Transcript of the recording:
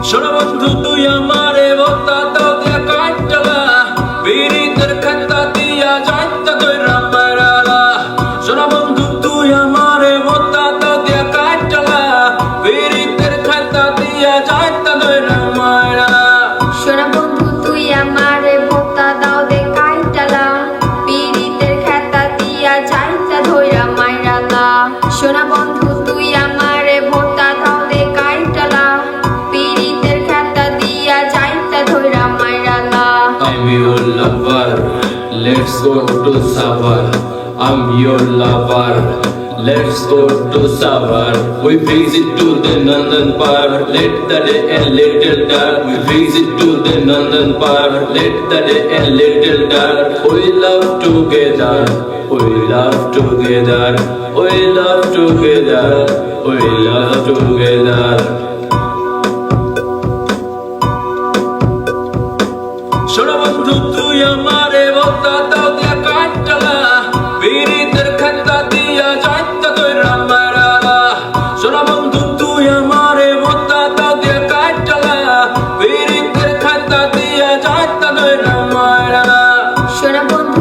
শোনো বন্ধু তুই আমারে বতা দাও দিয়া কাটলা বিরিতের খাতা দিয়া যাইতা দইরা মারালা শোনো বন্ধু তুই আমারে বতা দাও দিয়া কাটলা বিরিতের খাতা দিয়া যাইতা দইরা মারালা শোনা বন্ধু তুই আমারে ভোক্তা দাও দে কাইটালা পীড়িতের খেতা দিয়া যাইতা ধইরা মাইরালা শোনা বন্ধু তুই আমারে ভোক্তা দাও দে কাইটালা পীড়িতের খেতা দিয়া যাইতা ধইরা মাইরালা I'm your lover, let's go to Savar. I'm your lover, let's go to Savar. We visit to the Nandan Park, let the day a little dark. We visit to the Nandan Park, let the day a little dark. We love together, we love together, we love together, we love together. শোনো বন্ধু তুই আমারে বতা দাও দিয়া কাটলা বিরিতের খাতা দিয়া যাইতা দইরা মারালা শোনো বন্ধু তুই আমারে বতা দাও দিয়া কাটলা বিরিতের খাতা দিয়া যাইতা দইরা মারালা শোনা বন্ধু